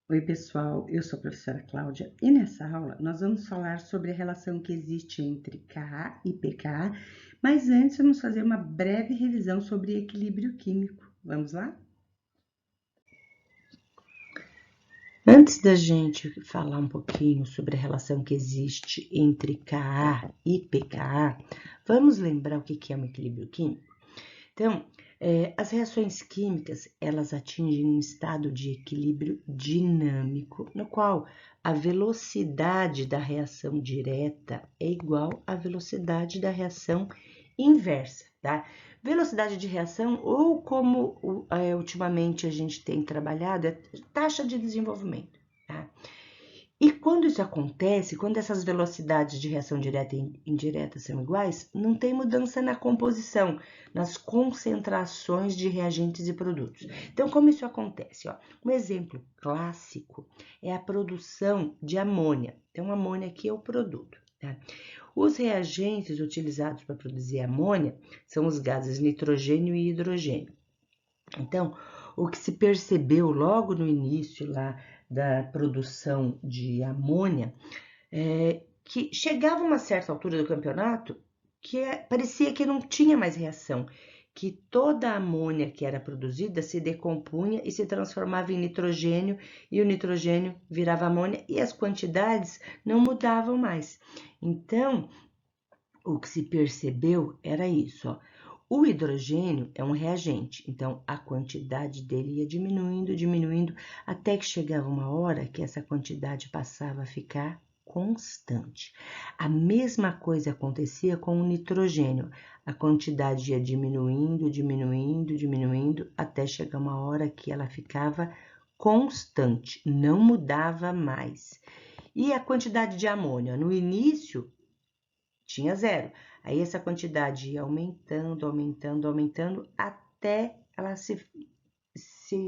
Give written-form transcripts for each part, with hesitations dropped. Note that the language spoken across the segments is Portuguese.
Oi, pessoal, eu sou a professora Cláudia e nessa aula nós vamos falar sobre a relação que existe entre Ka e pKa, mas antes vamos fazer uma breve revisão sobre equilíbrio químico. Vamos lá? Antes da gente falar um pouquinho sobre a relação que existe entre Ka e pKa, vamos lembrar o que é um equilíbrio químico? Então, as reações químicas, elas atingem um estado de equilíbrio dinâmico, no qual a velocidade da reação direta é igual à velocidade da reação inversa, tá? Velocidade de reação, ou como ultimamente a gente tem trabalhado, é taxa de desenvolvimento, tá? E quando isso acontece, quando essas velocidades de reação direta e indireta são iguais, não tem mudança na composição, nas concentrações de reagentes e produtos. Então, como isso acontece? Ó, um exemplo clássico é a produção de amônia. Então, amônia aqui é o produto. Tá? Os reagentes utilizados para produzir amônia são os gases nitrogênio e hidrogênio. Então, o que se percebeu logo no início lá da produção de amônia é que chegava uma certa altura do campeonato que parecia que não tinha mais reação, que toda a amônia que era produzida se decompunha e se transformava em nitrogênio, e o nitrogênio virava amônia e as quantidades não mudavam mais. Então, o que se percebeu era isso, ó. O hidrogênio é um reagente, então a quantidade dele ia diminuindo, diminuindo, até que chegava uma hora que essa quantidade passava a ficar constante. A mesma coisa acontecia com o nitrogênio, a quantidade ia diminuindo, diminuindo, diminuindo, até chegar uma hora que ela ficava constante, não mudava mais. E a quantidade de amônia? No início, tinha zero. Aí essa quantidade ia aumentando, aumentando, aumentando, até ela se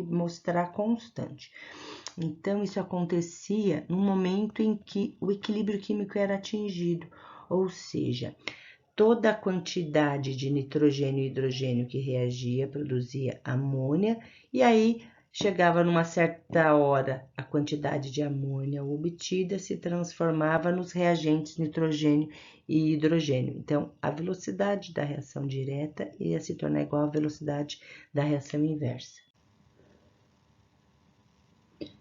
mostrar constante. Então, isso acontecia no momento em que o equilíbrio químico era atingido, ou seja, toda a quantidade de nitrogênio e hidrogênio que reagia produzia amônia, e aí chegava numa certa hora, a quantidade de amônia obtida se transformava nos reagentes nitrogênio e hidrogênio. Então, a velocidade da reação direta ia se tornar igual à velocidade da reação inversa.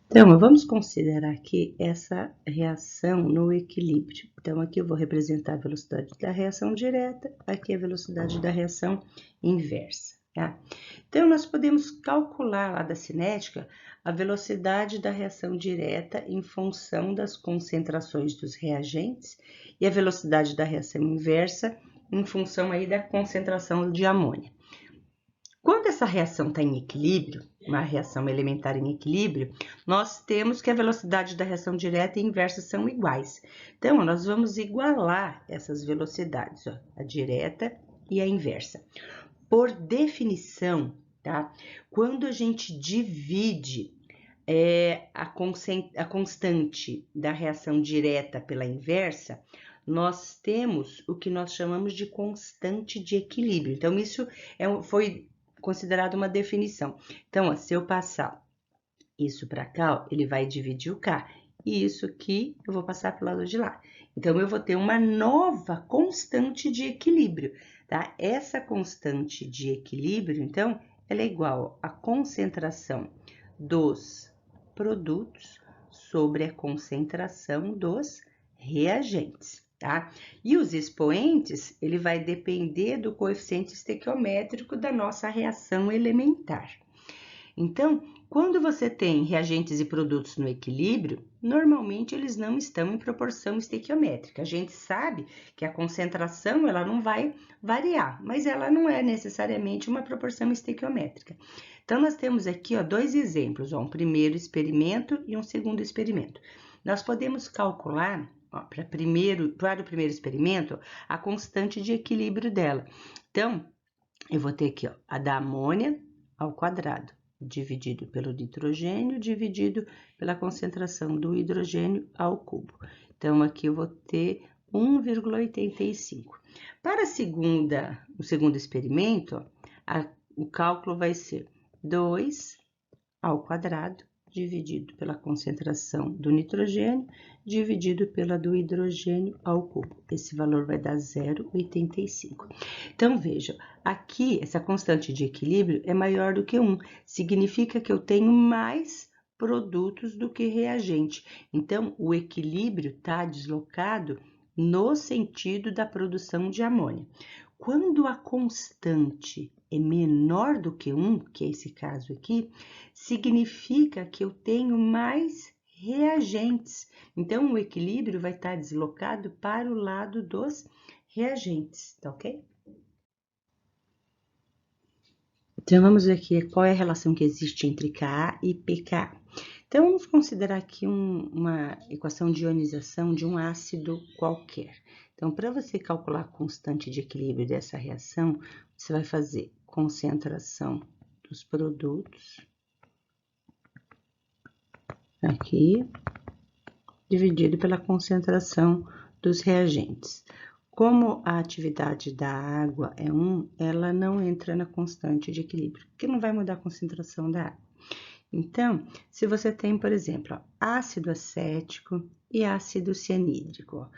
Então, vamos considerar aqui essa reação no equilíbrio. Então, aqui eu vou representar a velocidade da reação direta, aqui a velocidade da reação inversa, tá? Então, nós podemos calcular lá da cinética a velocidade da reação direta em função das concentrações dos reagentes e a velocidade da reação inversa em função aí da concentração de amônia. Quando essa reação está em equilíbrio, uma reação elementar em equilíbrio, nós temos que a velocidade da reação direta e inversa são iguais. Então, nós vamos igualar essas velocidades, ó, a direta e a inversa. Por definição, tá? Quando a gente divide a constante da reação direta pela inversa, nós temos o que nós chamamos de constante de equilíbrio. Então, isso foi considerado uma definição. Então, ó, se eu passar isso para cá, ó, ele vai dividir o K. E isso aqui eu vou passar para o lado de lá. Então, eu vou ter uma nova constante de equilíbrio, tá? Essa constante de equilíbrio, então, ela é igual à concentração dos produtos sobre a concentração dos reagentes, tá? E os expoentes, ele vai depender do coeficiente estequiométrico da nossa reação elementar. Então, quando você tem reagentes e produtos no equilíbrio, normalmente eles não estão em proporção estequiométrica. A gente sabe que a concentração ela não vai variar, mas ela não é necessariamente uma proporção estequiométrica. Então, nós temos aqui ó, dois exemplos, ó, um primeiro experimento e um segundo experimento. Nós podemos calcular para o primeiro experimento a constante de equilíbrio dela. Então, eu vou ter aqui ó, a da amônia ao quadrado, dividido pelo nitrogênio, dividido pela concentração do hidrogênio ao cubo. Então, aqui eu vou ter 1,85. Para o segundo experimento, ó, o cálculo vai ser 2 ao quadrado, dividido pela concentração do nitrogênio, dividido pela do hidrogênio ao cubo. Esse valor vai dar 0,85. Então, veja, aqui essa constante de equilíbrio é maior do que 1. Significa que eu tenho mais produtos do que reagente. Então, o equilíbrio está deslocado no sentido da produção de amônia. Quando a constante é menor do que 1, que é esse caso aqui, significa que eu tenho mais reagentes. Então, o equilíbrio vai estar deslocado para o lado dos reagentes, tá ok? Então, vamos ver aqui qual é a relação que existe entre Ka e pKa. Então, vamos considerar aqui uma equação de ionização de um ácido qualquer. Então, para você calcular a constante de equilíbrio dessa reação, você vai fazer concentração dos produtos, aqui, dividido pela concentração dos reagentes. Como a atividade da água é 1, ela não entra na constante de equilíbrio, porque não vai mudar a concentração da água. Então, se você tem, por exemplo, ácido acético e ácido cianídrico,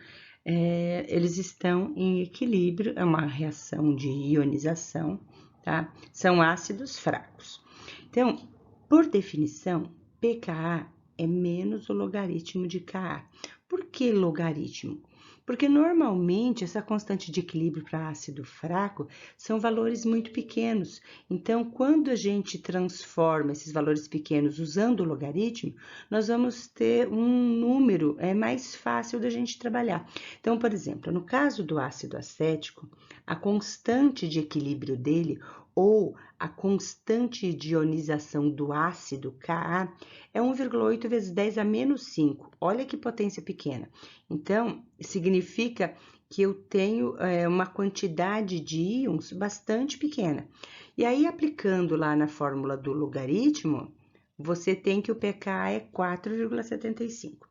eles estão em equilíbrio, é uma reação de ionização, tá? São ácidos fracos. Então, por definição, pKa é menos o logaritmo de Ka. Por que logaritmo? Porque normalmente essa constante de equilíbrio para ácido fraco são valores muito pequenos. Então, quando a gente transforma esses valores pequenos usando o logaritmo, nós vamos ter um número mais fácil da gente trabalhar. Então, por exemplo, no caso do ácido acético, a constante de equilíbrio dele ou a constante de ionização do ácido Ka é 1,8 vezes 10 a menos 5. Olha que potência pequena. Então, significa que eu tenho uma quantidade de íons bastante pequena. E aí, aplicando lá na fórmula do logaritmo, você tem que o pKa é 4,75.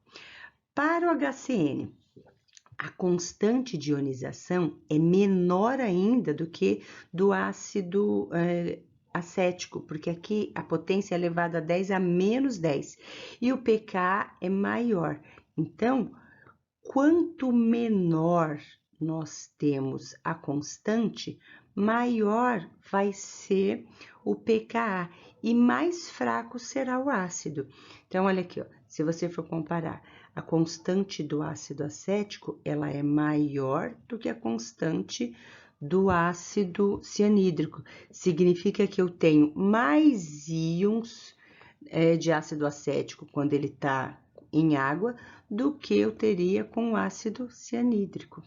Para o HCN, a constante de ionização é menor ainda do que do ácido acético, porque aqui a potência é elevada a 10 a menos 10 e o pKa é maior. Então, quanto menor nós temos a constante, maior vai ser o pKa e mais fraco será o ácido. Então, olha aqui, ó, se você for comparar a constante do ácido acético, ela é maior do que a constante do ácido cianídrico. Significa que eu tenho mais íons de ácido acético quando ele está em água do que eu teria com ácido cianídrico.